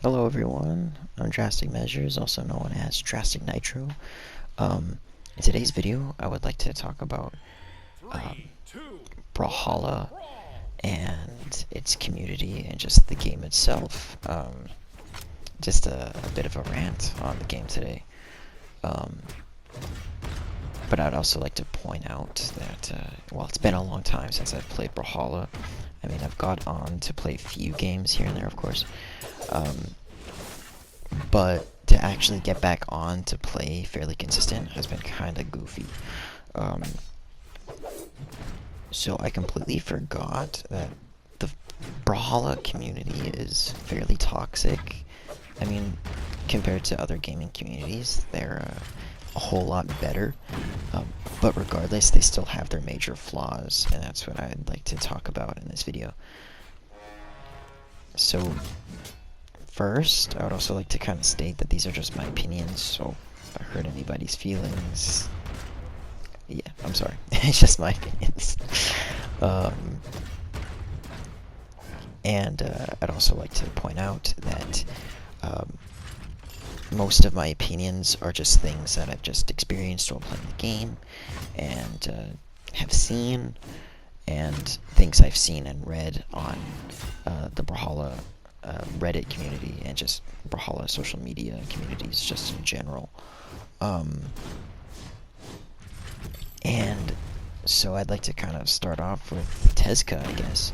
Hello everyone, I'm Drastic Measures, also known as Drastic Nitro. In today's video, I would like to talk about Brawlhalla and its community and just the game itself. Just a bit of a rant on the game today. Um, but I'd also like to point out that, well, it's been a long time since I've played Brawlhalla. I mean, I've got on to play a few games here and there, of course. But to actually get back on to play fairly consistent has been kind of goofy. Um, so I completely forgot that the Brawlhalla community is fairly toxic. I mean, compared to other gaming communities, they're a whole lot better. But regardless, they still have their major flaws, and that's what I'd like to talk about in this video. So, first, I would also like to kind of state that these are just my opinions, so if I hurt anybody's feelings, yeah, I'm sorry. It's just my opinions. And I'd also like to point out that most of my opinions are just things that I've just experienced while playing the game, and have seen, and things I've seen and read on the Brawlhalla Reddit community and just Brawlhalla social media communities just in general. And so I'd like to kind of start off with Tezca, I guess.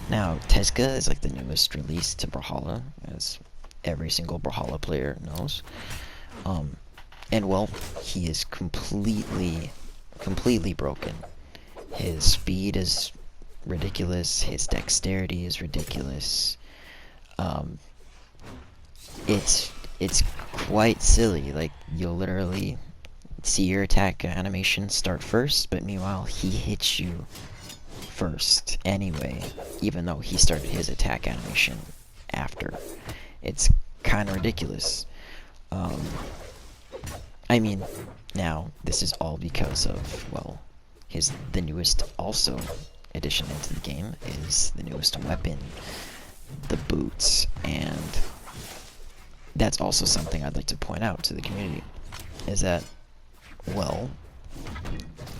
Now, Tezca is like the newest release to Brawlhalla, as every single Brawlhalla player knows. And well, he is completely broken. His speed is ridiculous, his dexterity is ridiculous. It's quite silly. Like, you'll literally see your attack animation start first, but meanwhile he hits you first anyway, even though he started his attack animation after. It's kind of ridiculous. I mean, now this is all because of, well, the newest also addition into the game is the newest weapon, the boots, and that's also something I'd like to point out to the community, is that, well,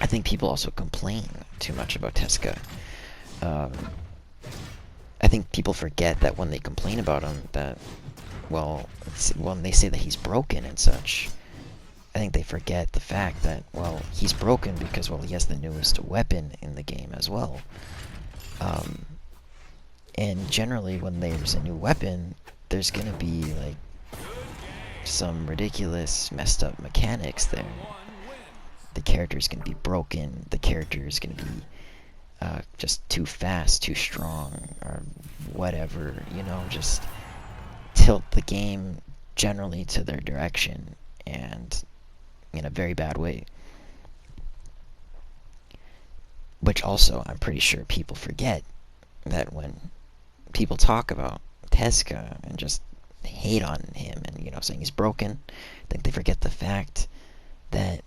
I think people also complain too much about Tezca. I think people forget that when they complain about him, that, well, when they say that he's broken and such, I think they forget the fact that, well, he's broken because, well, he has the newest weapon in the game as well. And generally, when there's a new weapon, there's gonna be, like, some ridiculous, messed up mechanics there. The character's gonna be broken, the character is gonna be just too fast, too strong, or whatever, you know, just tilt the game generally to their direction, and in a very bad way. Which also, I'm pretty sure people forget that when people talk about Tezca and just hate on him and, you know, saying he's broken, I think they forget the fact that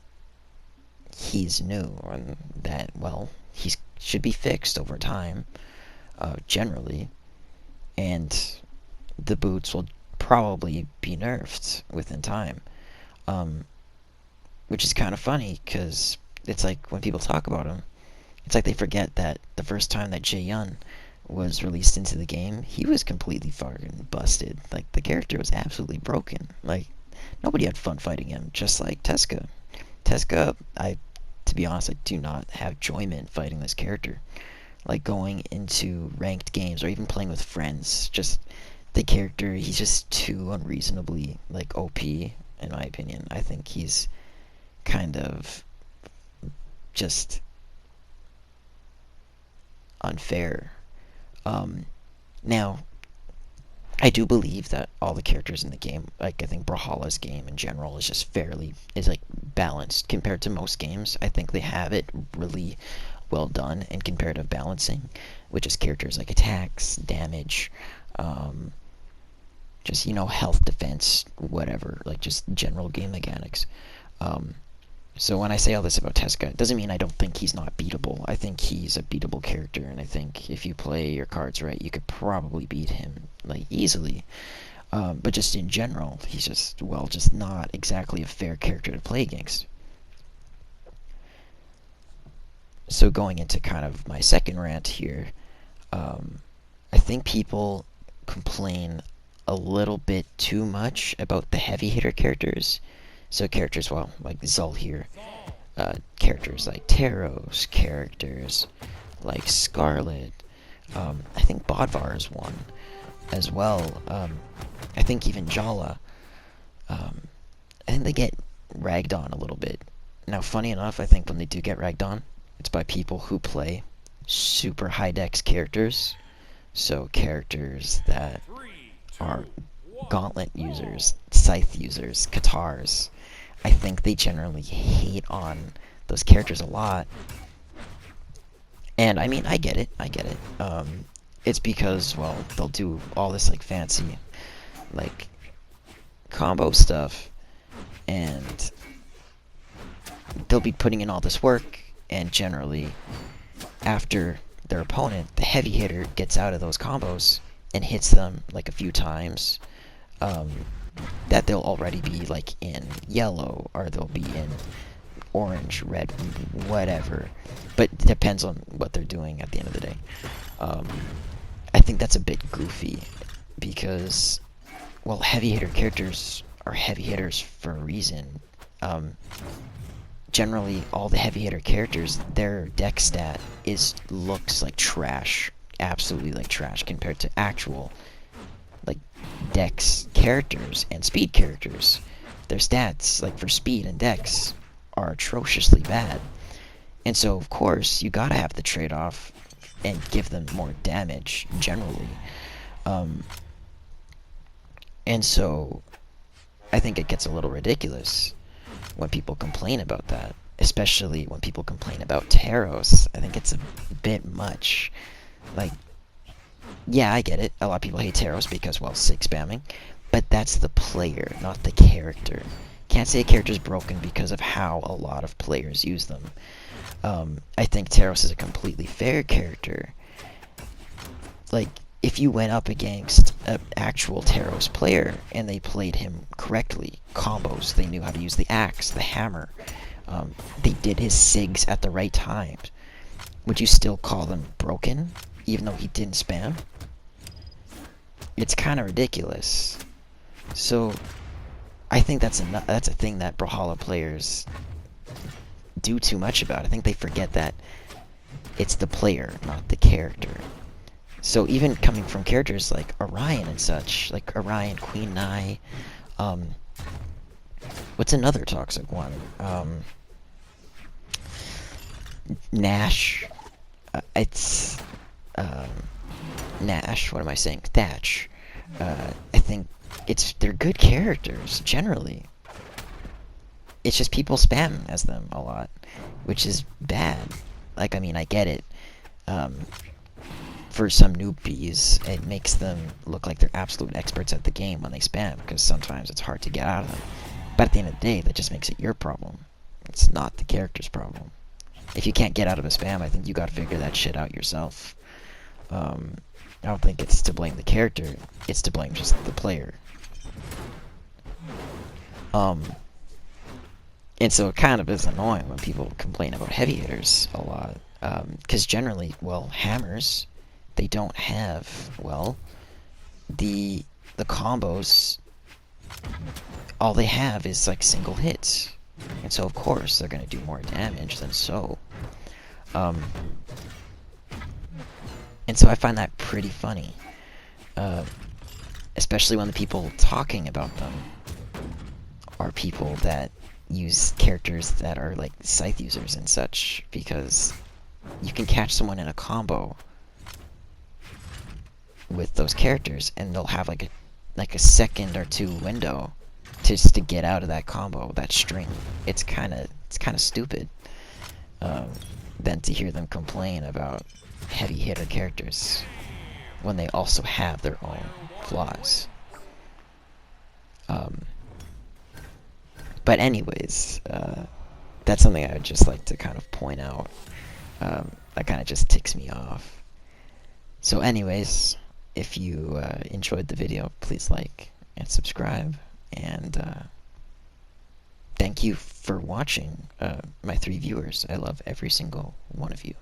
he's new, and that, well, he should be fixed over time, generally, and the boots will probably be nerfed within time, which is kind of funny, because it's like when people talk about him, it's like they forget that the first time that Jae-yun was released into the game, he was completely fucking busted. Like, the character was absolutely broken. Like, nobody had fun fighting him, just like Tezca. Tezca, to be honest, I do not have enjoyment fighting this character. Like, going into ranked games or even playing with friends, just the character, he's just too unreasonably, like, OP, in my opinion. I think he's kind of just unfair. Now, I do believe that all the characters in the game, like, I think Brawlhalla's game in general is just like, balanced compared to most games. I think they have it really well done in comparative balancing, which is characters like attacks, damage, just, you know, health, defense, whatever, like, just general game mechanics. So when I say all this about Tezca, it doesn't mean I don't think he's not beatable. I think he's a beatable character, and I think if you play your cards right, you could probably beat him, like, easily. But just in general, he's just, well, just not exactly a fair character to play against. So going into kind of my second rant here, I think people complain a little bit too much about the heavy hitter characters. So characters, well, like Zul here, characters like Taros, characters like Scarlet. I think Bodvar is one as well. I think even Jala. I think they get ragged on a little bit. Now, funny enough, I think when they do get ragged on, it's by people who play super high dex characters. So characters that are gauntlet users, scythe users, katars. I think they generally hate on those characters a lot. And I mean, I get it. It's because, well, they'll do all this like fancy, like combo stuff, and they'll be putting in all this work, and generally, after their opponent, the heavy hitter, gets out of those combos and hits them like a few times, that they'll already be like in yellow, or they'll be in orange, red, whatever. But it depends on what they're doing at the end of the day. I think that's a bit goofy because, well, heavy hitter characters are heavy hitters for a reason. Generally, all the heavy hitter characters, their deck stat looks like trash, absolutely like trash, compared to actual like dex characters and speed characters. Their stats, like for speed and dex, are atrociously bad. And so, of course, you gotta have the trade-off and give them more damage, generally. And so, I think it gets a little ridiculous when people complain about that. Especially when people complain about Taros. I think it's a bit much. Like, yeah, I get it. A lot of people hate Taros because, well, sig spamming. But that's the player, not the character. Can't say a character's broken because of how a lot of players use them. I think Taros is a completely fair character. Like, if you went up against an actual Taros player and they played him correctly, combos, they knew how to use the axe, the hammer, they did his sigs at the right times, would you still call them broken, even though he didn't spam? It's kind of ridiculous. So, I think that's a thing that Brawlhalla players do too much about. I think they forget that it's the player, not the character. So even coming from characters like Orion and such, like Orion, Queen Nai, what's another toxic one? Nash. It's Nash. What am I saying? Thatch. I think they're good characters generally. It's just people spam as them a lot, which is bad. Like, I mean, I get it. For some newbies, it makes them look like they're absolute experts at the game when they spam, because sometimes it's hard to get out of them. But at the end of the day, that just makes it your problem. It's not the character's problem. If you can't get out of a spam, I think you gotta figure that shit out yourself. I don't think it's to blame the character, it's to blame just the player. And so it kind of is annoying when people complain about heavy hitters a lot. Because generally, well, hammers, they don't have, well, the combos, all they have is like single hits. And so of course they're going to do more damage than so. And so I find that pretty funny. Especially when the people talking about them are people that use characters that are like scythe users and such, because you can catch someone in a combo with those characters and they'll have like a second or two window just to get out of that combo, that string. It's kind of stupid. Than to hear them complain about heavy hitter characters when they also have their own flaws. But anyways, that's something I would just like to kind of point out. That kind of just ticks me off. So anyways, if you enjoyed the video, please like, and subscribe. And thank you for watching, my 3 viewers. I love every single one of you.